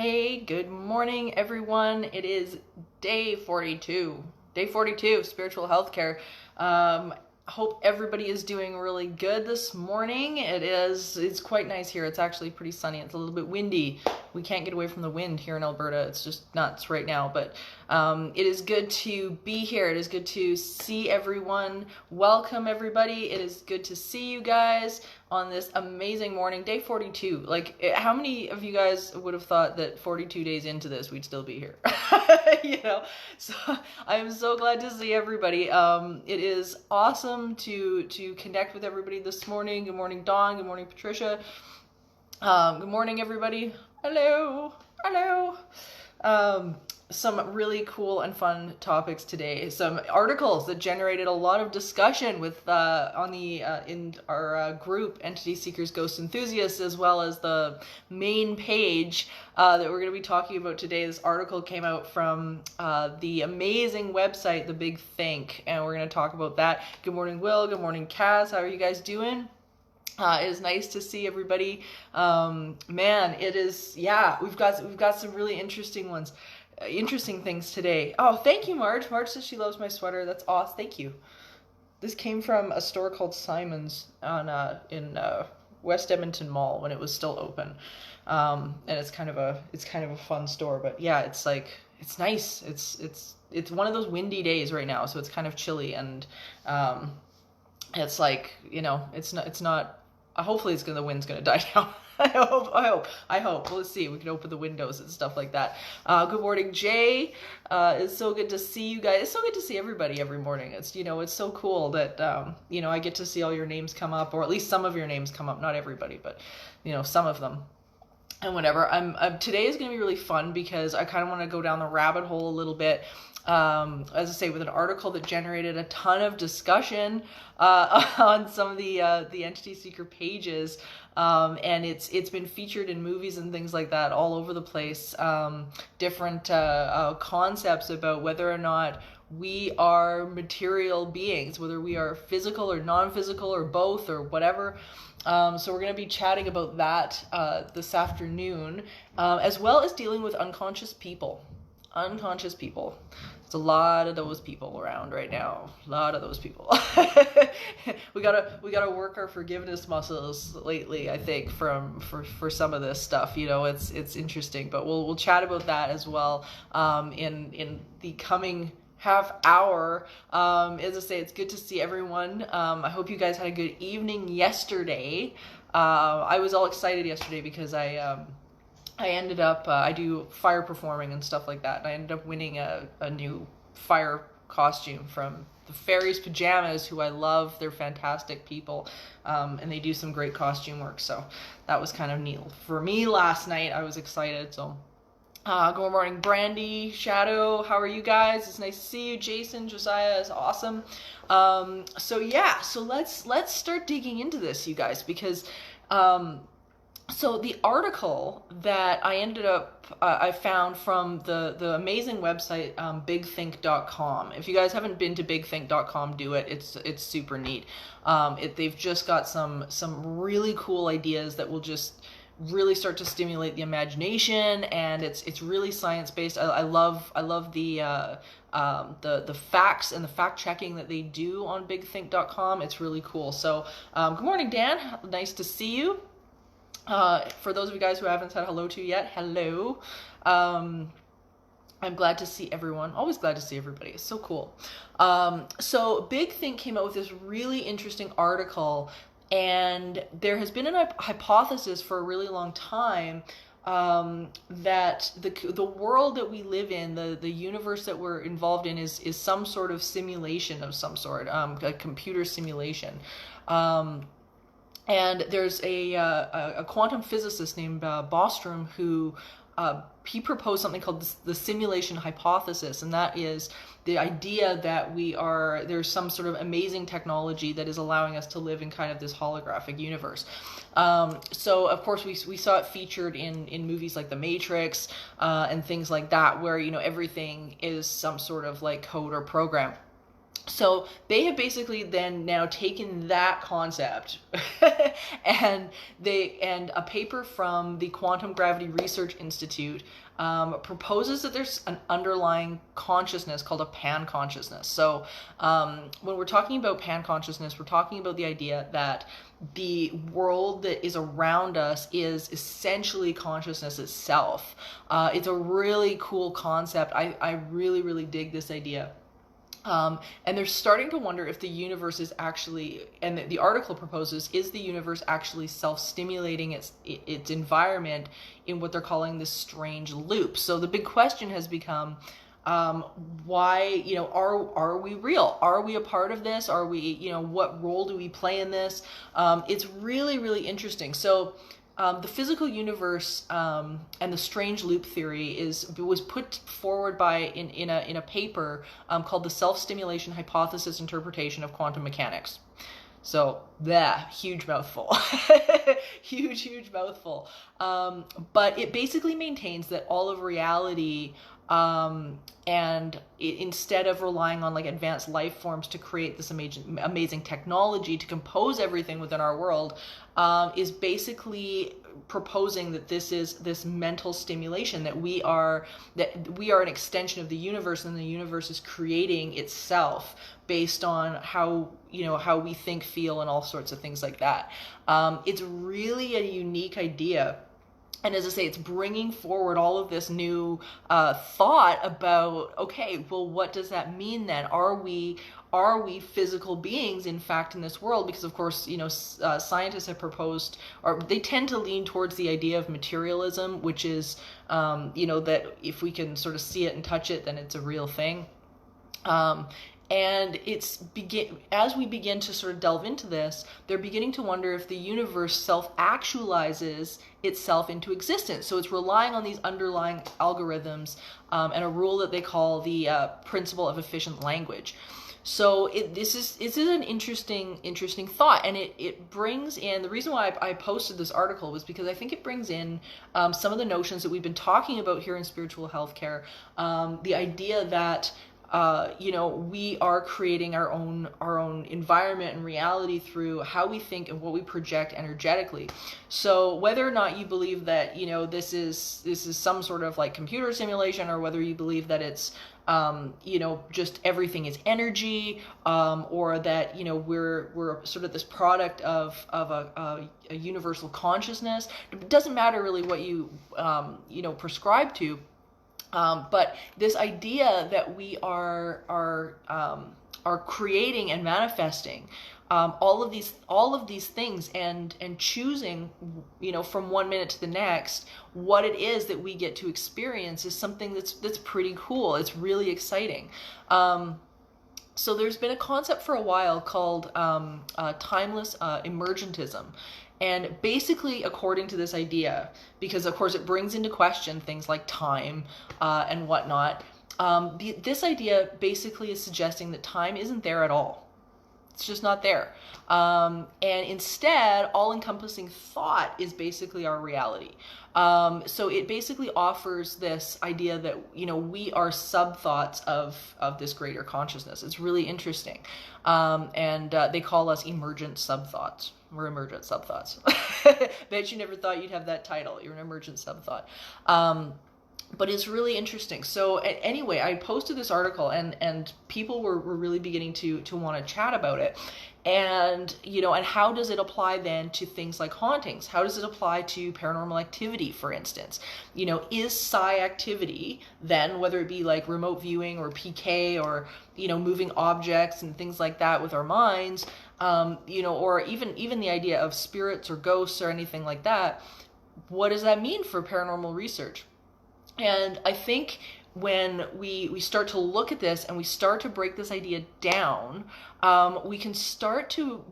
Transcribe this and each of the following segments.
Hey, good morning, everyone. It is day 42. Day 42 of spiritual healthcare. Hope everybody is doing really good this morning. It's quite nice here. It's actually pretty sunny. It's a little bit windy. We can't get away from the wind here in Alberta. It's just nuts right now, but it is good to be here. It is good to see everyone. Welcome, everybody. It is good to see you guys on this amazing morning, day 42. Like, how many of you guys would have thought that 42 days into this, we'd still be here? So I'm so glad to see everybody. It is awesome to connect with everybody this morning. Good morning, Dawn. Good morning, Patricia. Good morning, everybody. Hello. Some really cool and fun topics today. Some articles that generated a lot of discussion with in our group, Entity Seekers, Ghost Enthusiasts, as well as the main page that we're going to be talking about today. This article came out from the amazing website, The Big Think, and we're going to talk about that. Good morning, Will. Good morning, Kaz. How are you guys doing? It is nice to see everybody. Man, it is, we've got some really interesting ones. Interesting things today. Oh, thank you, Marge. Marge says she loves my sweater. That's awesome. Thank you. This came from a store called Simon's in West Edmonton Mall when it was still open. And it's kind of a fun store, but yeah, it's nice. It's one of those windy days right now, so it's kind of chilly, and it's like, it's not hopefully the wind's gonna die down. I hope. Let's see. We can open the windows and stuff like that. Good morning, Jay. It's so good to see you guys. It's so good to see everybody every morning. It's so cool that I get to see all your names come up, or at least some of your names come up. Not everybody, but some of them. And whatever. Today is going to be really fun because I kind of want to go down the rabbit hole a little bit. As I say, with an article that generated a ton of discussion on some of the Entity Seeker pages, and it's been featured in movies and things like that all over the place. Different concepts about whether or not we are material beings, whether we are physical or non-physical or both or whatever. So we're going to be chatting about that this afternoon, as well as dealing with unconscious people. Unconscious people. There's a lot of those people around right now. A lot of those people. we gotta work our forgiveness muscles lately, I think, for some of this stuff. It's interesting, but we'll chat about that as well in the coming half hour. As I say, it's good to see everyone. I hope you guys had a good evening yesterday. I was all excited yesterday because I ended up, I do fire performing and stuff like that, and I ended up winning a new fire costume from the Fairies Pajamas, who I love. They're fantastic people, and they do some great costume work, so that was kind of neat. For me last night, I was excited, so... good morning, Brandy, Shadow. How are you guys? It's nice to see you. Jason, Josiah is awesome. So let's start digging into this, you guys, because so the article that I ended up I found from the amazing website bigthink.com. If you guys haven't been to bigthink.com, do it. It's super neat. They've just got some really cool ideas that will just really start to stimulate the imagination, and it's really science-based. I love the facts and the fact checking that they do on bigthink.com. It's really cool. So good morning, Dan. Nice to see you. For those of you guys who I haven't said hello to yet, hello. I'm glad to see everyone. Always glad to see everybody. It's so cool. So Big Think came out with this really interesting article, and there has been a hypothesis for a really long time that the world that we live in, the universe that we're involved in, is some sort of simulation of some sort, a computer simulation. And there's a quantum physicist named Bostrom who he proposed something called the simulation hypothesis, and that is the idea that there's some sort of amazing technology that is allowing us to live in kind of this holographic universe. So of course we saw it featured in movies like The Matrix and things like that, where everything is some sort of like code or program. So they have basically then now taken that concept and a paper from the Quantum Gravity Research Institute proposes that there's an underlying consciousness called a pan-consciousness. So when we're talking about pan-consciousness, we're talking about the idea that the world that is around us is essentially consciousness itself. It's a really cool concept. I really, really dig this idea. And they're starting to wonder if the universe is actually, and the article proposes, is the universe actually self-stimulating its environment in what they're calling this strange loop. So the big question has become, why, are we real? Are we a part of this? Are we, what role do we play in this? It's really, really interesting. So the physical universe and the strange loop theory was put forward in a paper called the Self-Stimulation Hypothesis Interpretation of Quantum Mechanics. So, huge mouthful. huge mouthful. But it basically maintains that all of reality, instead of relying on like advanced life forms to create this amazing technology to compose everything within our world, is basically proposing that this is this mental stimulation, that we are an extension of the universe, and the universe is creating itself based on how we think, feel, and all sorts of things like that. It's really a unique idea. And as I say, it's bringing forward all of this new thought about, okay, well, what does that mean then? Are we physical beings, in fact, in this world? Because, of course, scientists have proposed, or they tend to lean towards the idea of materialism, which is, that if we can sort of see it and touch it, then it's a real thing. And as we begin to sort of delve into this, they're beginning to wonder if the universe self-actualizes itself into existence. So it's relying on these underlying algorithms and a rule that they call the principle of efficient language. So this is an interesting thought, and it brings in, the reason why I posted this article was because I think it brings in some of the notions that we've been talking about here in spiritual healthcare. The idea that we are creating our own environment and reality through how we think and what we project energetically. So whether or not you believe that, this is some sort of like computer simulation, or whether you believe that it's, just everything is energy, or that, we're sort of this product of a universal consciousness, it doesn't matter really what you, prescribe to. But this idea that we are creating and manifesting all of these things and choosing, from one minute to the next, what it is that we get to experience is something that's pretty cool. It's really exciting. So there's been a concept for a while called timeless emergentism. And basically, according to this idea, because of course it brings into question things like time and whatnot, this idea basically is suggesting that time isn't there at all. It's just not there. And instead, all-encompassing thought is basically our reality. So it basically offers this idea that, we are sub-thoughts of this greater consciousness. It's really interesting. And they call us emergent sub-thoughts. We're emergent sub-thoughts. Bet you never thought you'd have that title. You're an emergent sub-thought. But it's really interesting. So anyway, I posted this article, and people were really beginning to want to chat about it. And, and how does it apply then to things like hauntings? How does it apply to paranormal activity, for instance? Is psi activity then, whether it be like remote viewing or PK or, moving objects and things like that with our minds, or even the idea of spirits or ghosts or anything like that, what does that mean for paranormal research? And I think when we start to look at this and we start to break this idea down, we can start to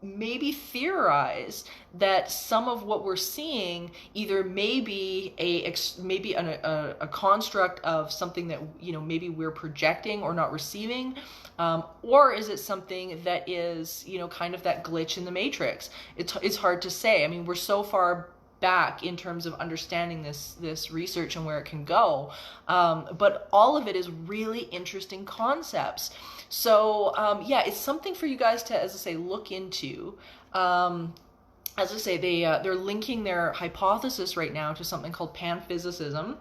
maybe theorize that some of what we're seeing either may be a construct of something that maybe we're projecting or not receiving, or is it something that is kind of that glitch in the matrix? It's hard to say. I mean, we're so far back in terms of understanding this research and where it can go. But all of it is really interesting concepts. So yeah, it's something for you guys to, as I say, look into. As I say, they're linking their hypothesis right now to something called panphysicism,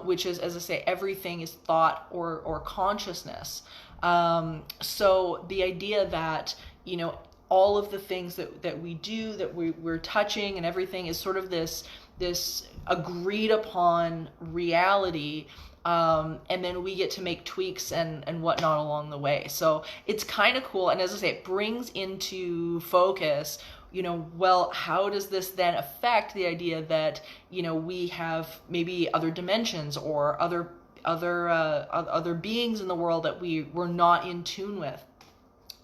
which is, as I say, everything is thought or consciousness. So the idea that, all of the things that we do, that we're touching and everything is sort of this agreed upon reality. And then we get to make tweaks and whatnot along the way. So it's kind of cool. And as I say, it brings into focus, well, how does this then affect the idea that, we have maybe other dimensions or other beings in the world that we're not in tune with.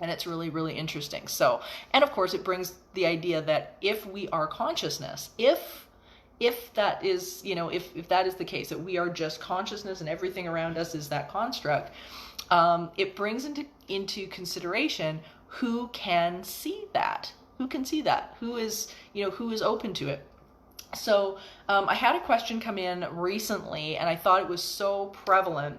And it's really, really interesting. So, and of course it brings the idea that if we are consciousness, if that is, if that is the case, that we are just consciousness and everything around us is that construct, it brings into consideration who can see that, who is open to it. So I had a question come in recently, and I thought it was so prevalent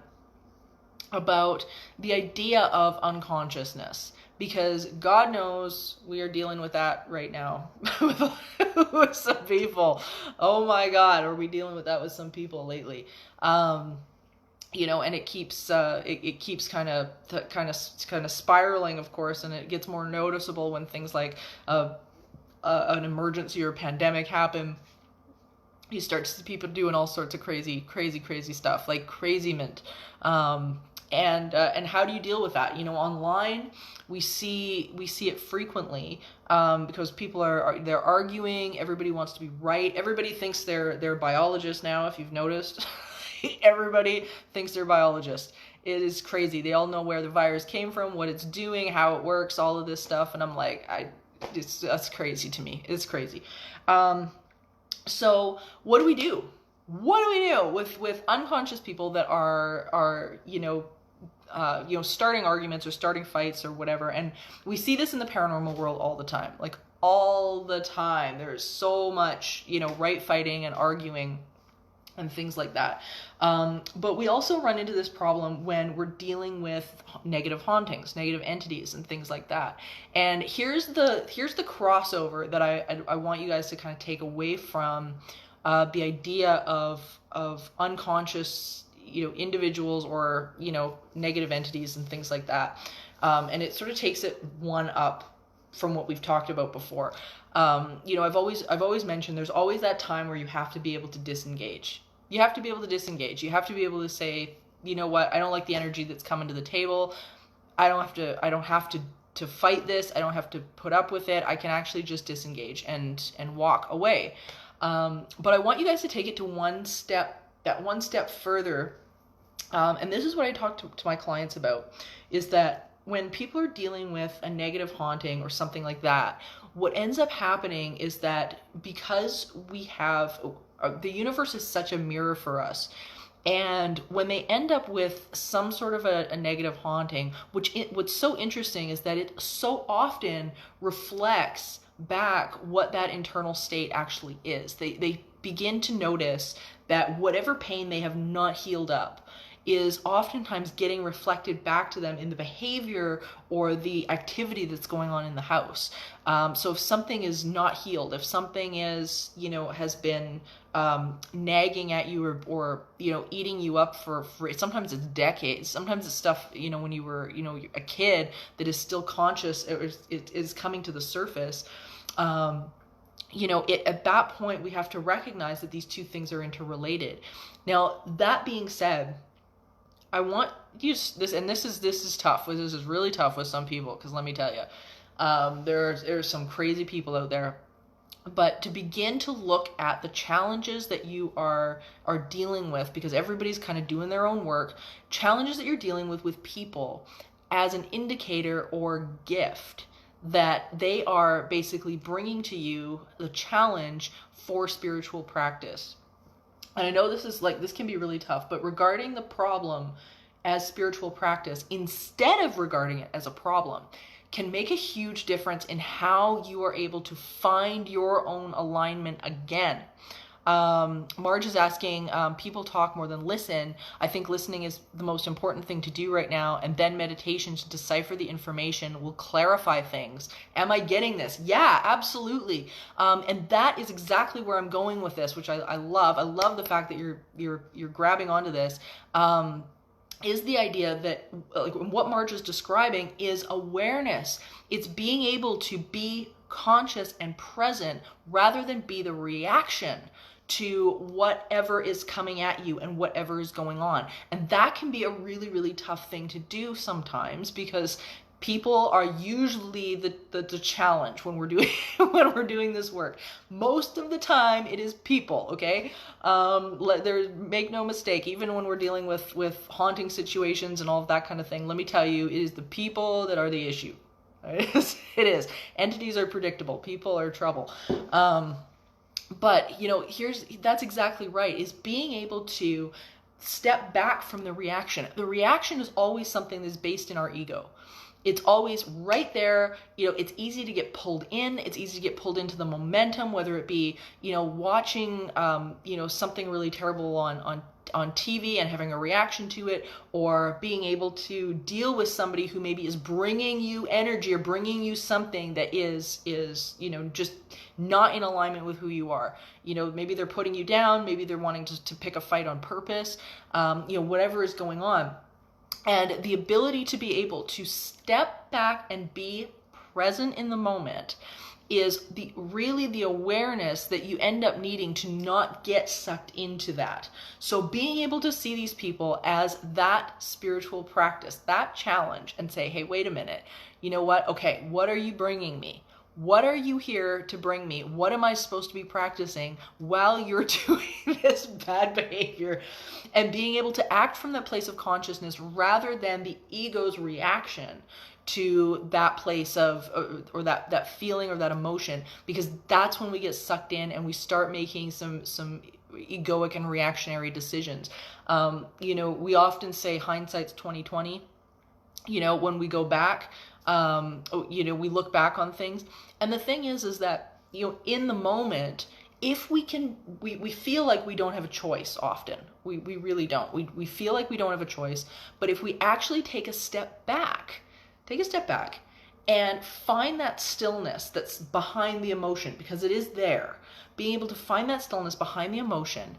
about the idea of unconsciousness, because God knows we are dealing with that right now with some people. Oh my God, are we dealing with that with some people lately? And it keeps kind of spiraling, of course, and it gets more noticeable when things like an emergency or pandemic happen. You start to see people doing all sorts of crazy stuff, like craziment. And how do you deal with that? Online, we see it frequently, because people they're arguing. Everybody wants to be right. Everybody thinks they're biologists now. If you've noticed, everybody thinks they're biologists. It is crazy. They all know where the virus came from, what it's doing, how it works, all of this stuff. And I'm like, that's crazy to me. It's crazy. So what do we do? What do we do with unconscious people that are starting arguments or starting fights or whatever? And we see this in the paranormal world all the time. Like all the time. There's so much, right fighting and arguing and things like that. But we also run into this problem when we're dealing with negative hauntings, negative entities, and things like that. And here's the crossover that I want you guys to kind of take away from the idea of unconscious, individuals or, negative entities and things like that. And it sort of takes it one up from what we've talked about before. I've always mentioned there's always that time where you have to be able to disengage. You have to be able to disengage. You have to be able to say, you know what, I don't like the energy that's coming to the table. I don't have to fight this. I don't have to put up with it. I can actually just disengage and walk away. But I want you guys to take it to one step further. And this is what I talk to my clients about, is that when people are dealing with a negative haunting or something like that, what ends up happening is that because we have, the universe is such a mirror for us. And when they end up with some sort of a negative haunting, what's so interesting is that it so often reflects back what that internal state actually is. They begin to notice that whatever pain they have not healed up is oftentimes getting reflected back to them in the behavior or the activity that's going on in the house. So if something is not healed, if something is, has been nagging at you or eating you up for sometimes it's decades, sometimes it's stuff, when you were, a kid that is still conscious, it is coming to the surface. At that point, we have to recognize that these two things are interrelated. Now, that being said, I want you this, and this is tough. This is really tough with some people, because let me tell you, there's some crazy people out there. But to begin to look at the challenges that you are dealing with, because everybody's kind of doing their own work, challenges that you're dealing with people as an indicator or gift that they are basically bringing to you the challenge for spiritual practice. And I know this can be really tough, but regarding the problem as spiritual practice, instead of regarding it as a problem, can make a huge difference in how you are able to find your own alignment again. Marge is asking, people talk more than listen. I think listening is the most important thing to do right now, and then meditation to decipher the information will clarify things. Am I getting this? Yeah, absolutely. And that is exactly where I'm going with this, which I love. I love the fact that you're grabbing onto this. Is the idea that, like, what Marge is describing is awareness. It's being able to be conscious and present rather than be the reaction to whatever is coming at you and whatever is going on. And that can be a really, really tough thing to do sometimes, because people are usually the challenge when we're doing when we're doing this work. Most of the time it is people, okay? Make no mistake, even when we're dealing with haunting situations and all of that kind of thing, let me tell you, it is the people that are the issue. It is. Entities are predictable. People are trouble. But, you know, that's exactly right, is being able to step back from the reaction. The reaction is always something that's based in our ego. It's always right there. You know, it's easy to get pulled in. It's easy to get pulled into the momentum, whether it be, you know, watching, you know, something really terrible on TV and having a reaction to it, or being able to deal with somebody who maybe is bringing you energy or bringing you something that is, you know, just not in alignment with who you are. You know, maybe they're putting you down, maybe they're wanting to pick a fight on purpose, you know, whatever is going on. And the ability to be able to step back and be present in the moment is really the awareness that you end up needing to not get sucked into that. So being able to see these people as that spiritual practice, that challenge, and say, hey, wait a minute, you know what? Okay, what are you bringing me? What are you here to bring me? What am I supposed to be practicing while you're doing this bad behavior? And being able to act from that place of consciousness rather than the ego's reaction to that place of, or that feeling or that emotion, because that's when we get sucked in and we start making some egoic and reactionary decisions. You know, we often say hindsight's 20/20. You know, when we go back, you know, we look back on things, and the thing is that, you know, in the moment, if we can, we feel like we don't have a choice often. We really don't. We feel like we don't have a choice, but if we actually take a step back and find that stillness that's behind the emotion, because it is there, being able to find that stillness behind the emotion,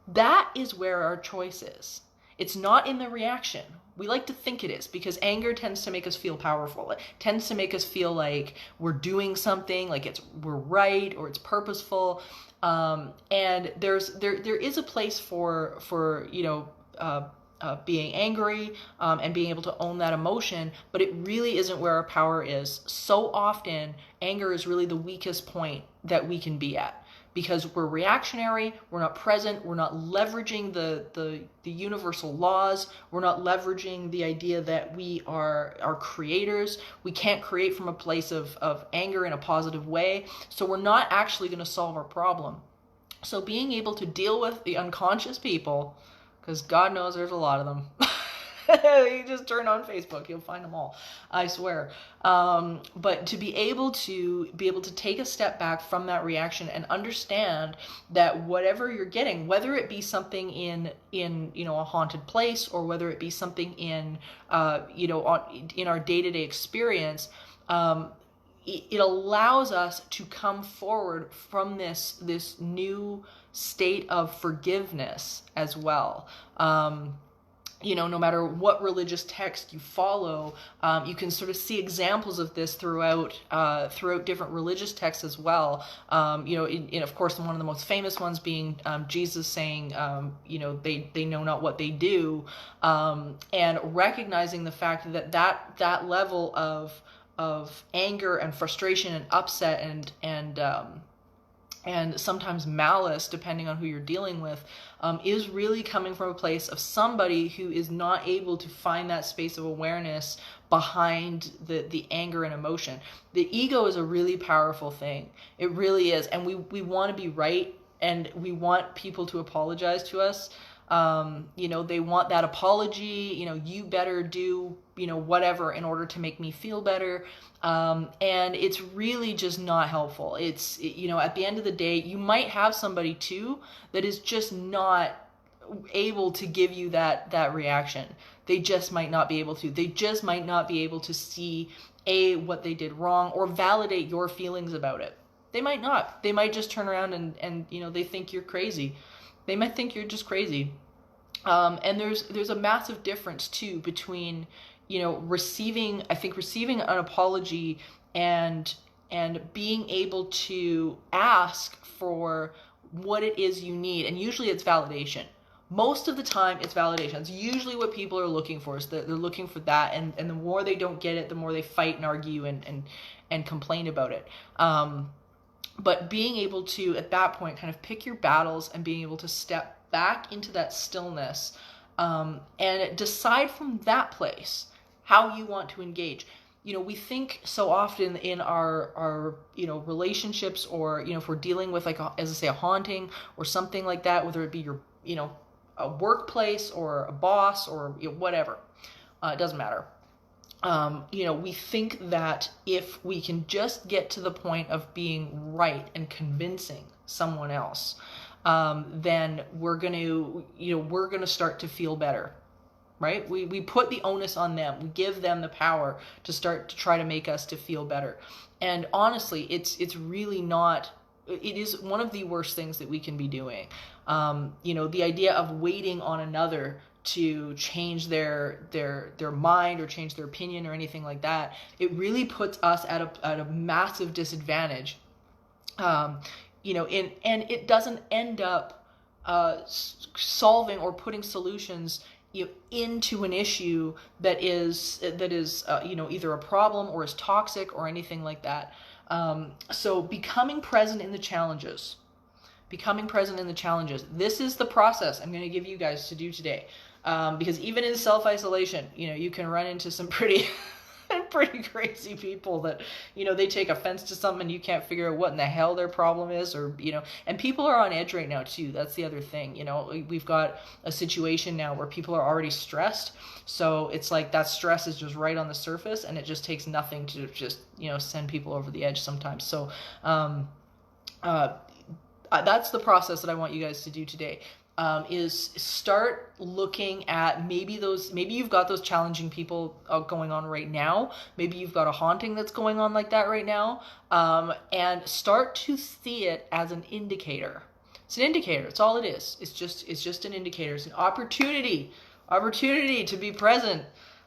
that is where our choice is. It's not in the reaction. We like to think it is, because anger tends to make us feel powerful. It tends to make us feel like we're doing something, like we're right, or it's purposeful. And there is a place for you know, being angry and being able to own that emotion, but it really isn't where our power is. So often, anger is really the weakest point that we can be at, because we're reactionary, we're not present, we're not leveraging the universal laws, we're not leveraging the idea that we are creators. We can't create from a place of anger in a positive way, so we're not actually going to solve our problem. So being able to deal with the unconscious people, because God knows there's a lot of them. You just turn on Facebook, you'll find them all, I swear. But to be able to take a step back from that reaction and understand that whatever you're getting, whether it be something in you know, a haunted place, or whether it be something in you know, in our day-to-day experience, it allows us to come forward from this new state of forgiveness as well. You know, no matter what religious text you follow, you can sort of see examples of this throughout different religious texts as well. You know, in of course, one of the most famous ones being Jesus saying, you know, they know not what they do, and recognizing the fact that level of anger and frustration and upset and sometimes malice, depending on who you're dealing with, is really coming from a place of somebody who is not able to find that space of awareness behind the anger and emotion. The ego is a really powerful thing. It really is. And we want to be right, and we want people to apologize to us. They want that apology, you better do, whatever in order to make me feel better. And it's really just not helpful. At the end of the day, you might have somebody too that is just not able to give you that reaction. They just might not be able to. They just might not be able to see what they did wrong or validate your feelings about it. They might not. They might just turn around and they think you're crazy. They might think you're just crazy. And there's a massive difference too between receiving an apology and being able to ask for what it is you need. And usually it's validation. Most of the time it's validation. It's usually what people are looking for, is that they're looking for that, and the more they don't get it, the more they fight and argue and complain about it. But being able to, at that point, kind of pick your battles and being able to step back into that stillness, and decide from that place how you want to engage. We think so often in our relationships, or if we're dealing with, like, as I say, a haunting or something like that, whether it be your a workplace or a boss or whatever, it doesn't matter. We think that if we can just get to the point of being right and convincing someone else, then we're gonna start to feel better, right? We put the onus on them. We give them the power to start to try to make us to feel better. And honestly, it's really not. It is one of the worst things that we can be doing. The idea of waiting on another to change their mind or change their opinion or anything like that, it really puts us at a massive disadvantage. And it doesn't end up solving or putting solutions into an issue that is either a problem or is toxic or anything like that. So becoming present in the challenges. This is the process I'm going to give you guys to do today. Because even in self-isolation, you can run into some pretty crazy people that, they take offense to something and you can't figure out what in the hell their problem is, or, and people are on edge right now too. That's the other thing. We've got a situation now where people are already stressed. So it's like that stress is just right on the surface, and it just takes nothing to just, send people over the edge sometimes. So, that's the process that I want you guys to do today. Is start looking at maybe you've got those challenging people going on right now. Maybe you've got a haunting that's going on like that right now. And start to see it as an indicator. It's an indicator. It's all it is. It's just an indicator. It's an opportunity to be present.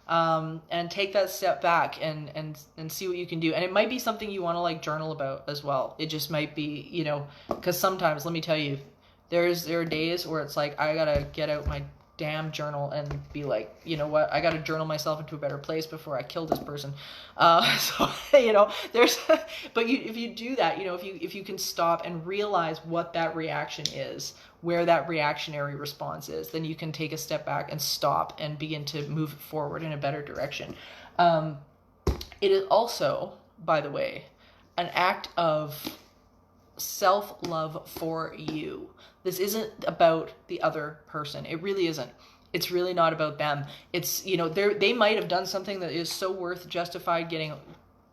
And take that step back and see what you can do. And it might be something you want to, like, journal about as well. It just might be, because sometimes, let me tell you, there are days where it's like, I gotta get out my damn journal and be like, you know what, I gotta journal myself into a better place before I kill this person. So there's, but if you do that, if you can stop and realize what that reaction is, where that reactionary response is, then you can take a step back and stop and begin to move forward in a better direction. It is also, by the way, an act of self-love for you. This isn't about the other person. It really isn't. It's really not about them. It's, they might have done something that is so worth justified getting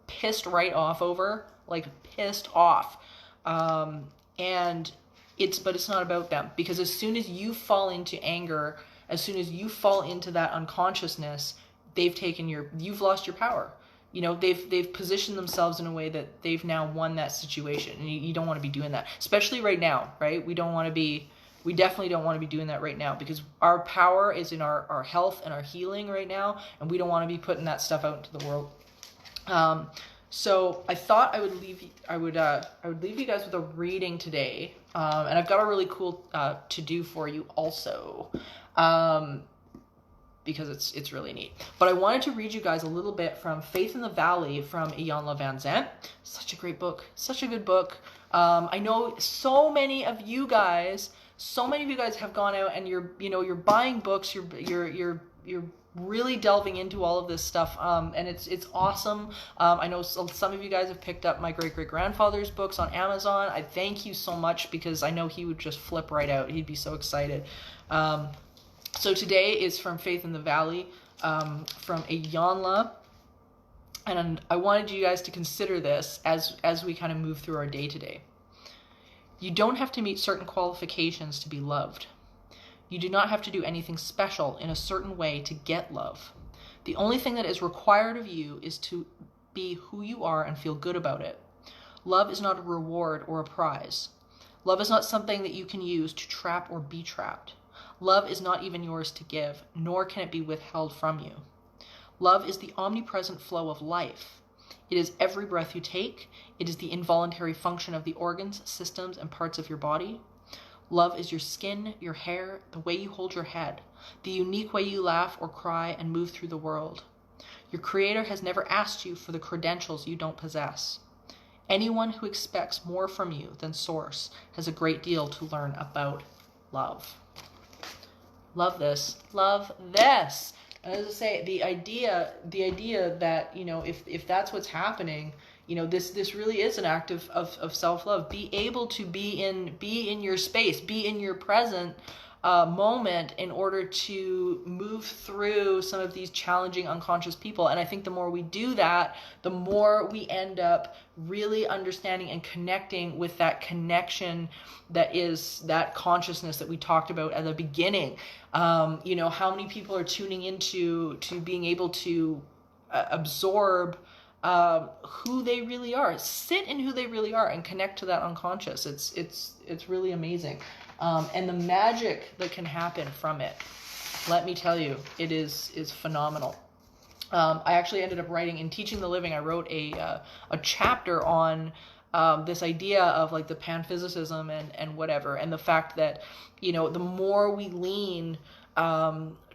pissed right off over, like pissed off. But it's not about them, because as soon as you fall into anger, as soon as you fall into that unconsciousness, you've lost your power. They've positioned themselves in a way that they've now won that situation, and you don't want to be doing that, especially right now, right? We definitely don't want to be doing that right now, because our power is in our health and our healing right now, and we don't want to be putting that stuff out into the world. So I thought I would leave you guys with a reading today, and I've got a really cool to do for you also. Because it's really neat. But I wanted to read you guys a little bit from Faith in the Valley from Iyanla Vanzant. Such a great book. Such a good book. I know so many of you guys So many of you guys have gone out and you're buying books, you're really delving into all of this stuff, and it's awesome. I know some of you guys have picked up my great-great-grandfather's books on Amazon. I thank you so much, because I know he would just flip right out. He'd be so excited. So today is from Faith in the Valley, from a Yanla, and I wanted you guys to consider this as we kind of move through our day today. You don't have to meet certain qualifications to be loved. You do not have to do anything special in a certain way to get love. The only thing that is required of you is to be who you are and feel good about it. Love is not a reward or a prize. Love is not something that you can use to trap or be trapped. Love is not even yours to give, nor can it be withheld from you. Love is the omnipresent flow of life. It is every breath you take. It is the involuntary function of the organs, systems, and parts of your body. Love is your skin, your hair, the way you hold your head, the unique way you laugh or cry and move through the world. Your Creator has never asked you for the credentials you don't possess. Anyone who expects more from you than Source has a great deal to learn about love. Love this. Love this. As I say, the idea that, if that's what's happening, this really is an act of self-love. Be able to be in your space, be in your present moment in order to move through some of these challenging unconscious people. And I think the more we do that, the more we end up really understanding and connecting with that connection that is that consciousness that we talked about at the beginning. How many people are tuning into being able to absorb who they really are, sit in who they really are, and connect to that unconscious. It's really amazing. And the magic that can happen from it, let me tell you, it is phenomenal. I actually ended up writing in Teaching the Living. I wrote a chapter on this idea of like the panphysicism and whatever, and the fact that the more we lean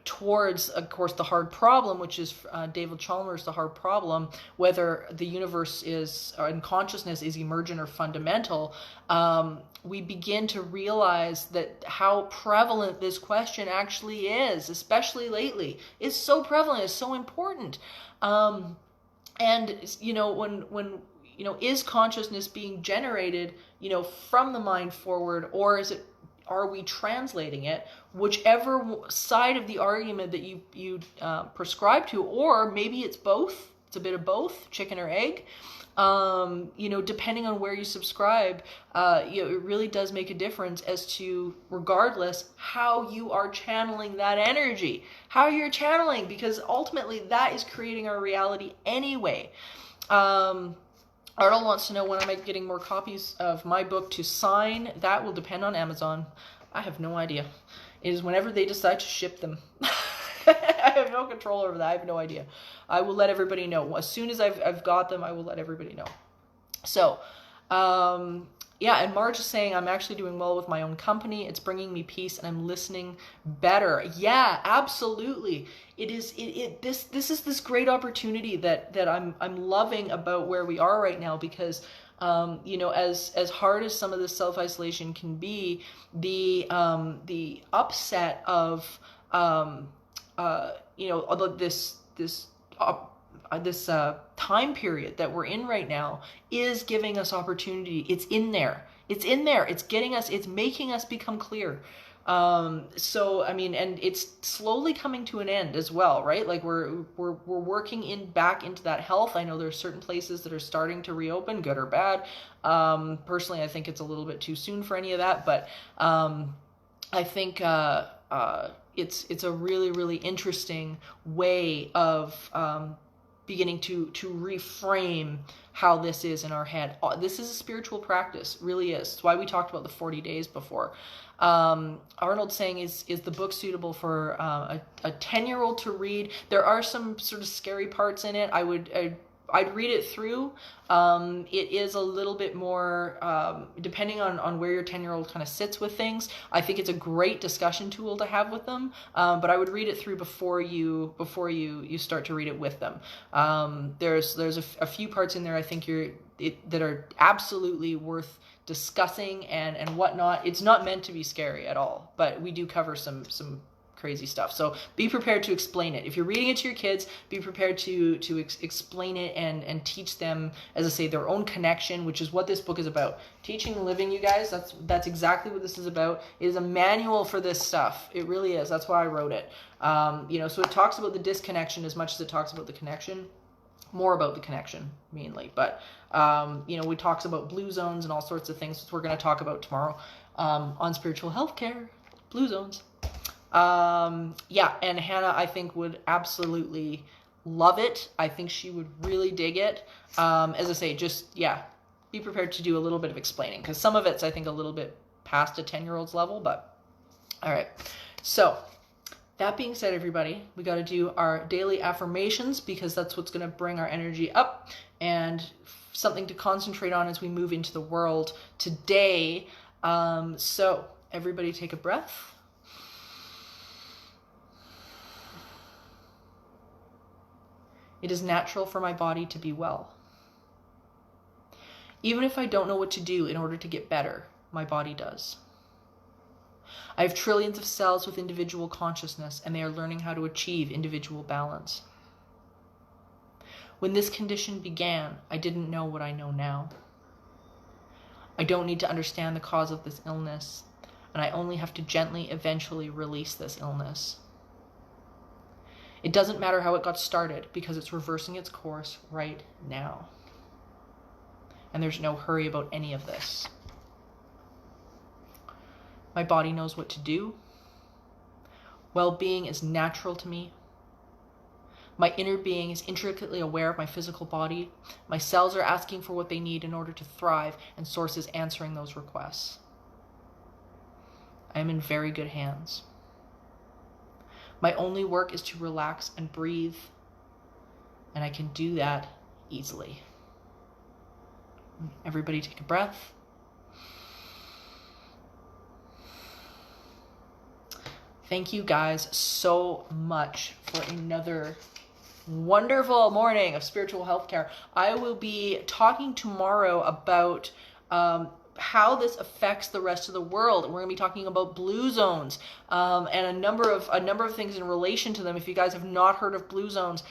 towards, of course, the hard problem, which is David Chalmers' The Hard Problem, whether the universe is and consciousness is emergent or fundamental, we begin to realize that how prevalent this question actually is, especially lately. It's so prevalent, it's so important. And when is consciousness being generated, from the mind forward, or are we translating it? Whichever side of the argument that you prescribe to, or maybe it's both. It's a bit of both, chicken or egg. Depending on where you subscribe, it really does make a difference as to, regardless, how you are channeling that energy, how you're channeling, because ultimately that is creating our reality anyway. Arnold wants to know, when am I getting more copies of my book to sign? That will depend on Amazon. I have no idea. It is whenever they decide to ship them. I have no control over that. I have no idea. I will let everybody know. As soon as I've got them, I will let everybody know. So, and Marge is saying, I'm actually doing well with my own company. It's bringing me peace and I'm listening better. Yeah, absolutely. It is, this is this great opportunity that I'm loving about where we are right now, because as hard as some of this self-isolation can be, the upset of, this time period that we're in right now is giving us opportunity. It's in there. It's getting us, it's making us become clear. And it's slowly coming to an end as well, right? Like we're working back into that health. I know there's certain places that are starting to reopen, good or bad. Personally, I think it's a little bit too soon for any of that, but I think it's a really, really interesting way of beginning to reframe how this is in our head. This is a spiritual practice, really is. It's why we talked about the 40 days before. Arnold saying, is the book suitable for a 10-year-old to read? There are some sort of scary parts in it. I'd read it through. It is a little bit more, depending on where your 10-year-old kind of sits with things. I think it's a great discussion tool to have with them. But I would read it through before you start to read it with them. There's a few parts in there I think that are absolutely worth discussing and whatnot. It's not meant to be scary at all, but we do cover some crazy stuff. So be prepared to explain it. If you're reading it to your kids, be prepared to explain it and teach them, as I say, their own connection, which is what this book is about. Teaching and living, you guys, that's exactly what this is about. It is a manual for this stuff. It really is. That's why I wrote it. So it talks about the disconnection as much as it talks about the connection. More about the connection mainly, but we talks about blue zones and all sorts of things, which we're going to talk about tomorrow on spiritual healthcare. Blue zones. And Hannah, I think, would absolutely love it. I think she would really dig it. As I say, be prepared to do a little bit of explaining, because some of it's, I think, a little bit past a 10-year-old's level, but all right. So that being said, everybody, we got to do our daily affirmations, because that's what's going to bring our energy up and something to concentrate on as we move into the world today. So everybody take a breath. It is natural for my body to be well. Even if I don't know what to do in order to get better, my body does. I have trillions of cells with individual consciousness, and they are learning how to achieve individual balance. When this condition began, I didn't know what I know now. I don't need to understand the cause of this illness, and I only have to gently, eventually release this illness. It doesn't matter how it got started, because it's reversing its course right now. And there's no hurry about any of this. My body knows what to do. Well-being is natural to me. My inner being is intricately aware of my physical body. My cells are asking for what they need in order to thrive, and Source is answering those requests. I am in very good hands. My only work is to relax and breathe, and I can do that easily. Everybody take a breath. Thank you guys so much for another wonderful morning of spiritual healthcare. I will be talking tomorrow about how this affects the rest of the world. We're going to be talking about blue zones and a number of things in relation to them. If you guys have not heard of blue zones,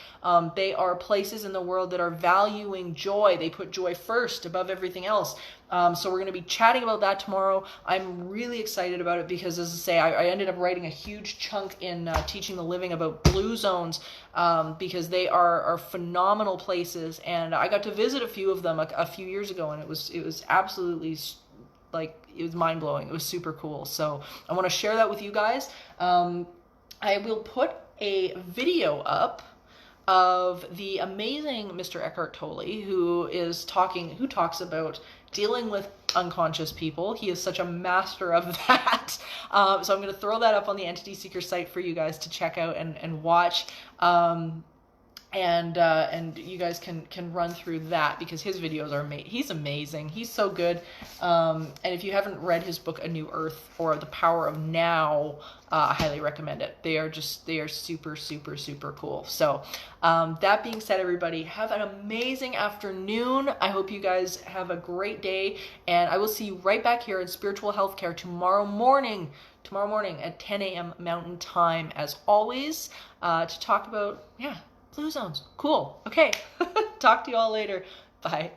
they are places in the world that are valuing joy. They put joy first above everything else. So we're going to be chatting about that tomorrow. I'm really excited about it because, as I say, I ended up writing a huge chunk in Teaching the Living about blue zones because they are phenomenal places, and I got to visit a few of them a few years ago, and it was absolutely it was mind-blowing. It was super cool. So I want to share that with you guys. I will put a video up of the amazing Mr. Eckhart Tolle, who talks about dealing with unconscious people. He is such a master of that. So I'm going to throw that up on the Entity Seeker site for you guys to check out and watch. And you guys can run through that because his videos are he's amazing. He's so good. And if you haven't read his book, A New Earth or The Power of Now, I highly recommend it. They are super, super, super cool. So that being said, everybody, have an amazing afternoon. I hope you guys have a great day, and I will see you right back here in Spiritual Healthcare tomorrow morning at 10 a.m. Mountain Time, as always, to talk about, blue zones. Cool. Okay. Talk to you all later. Bye.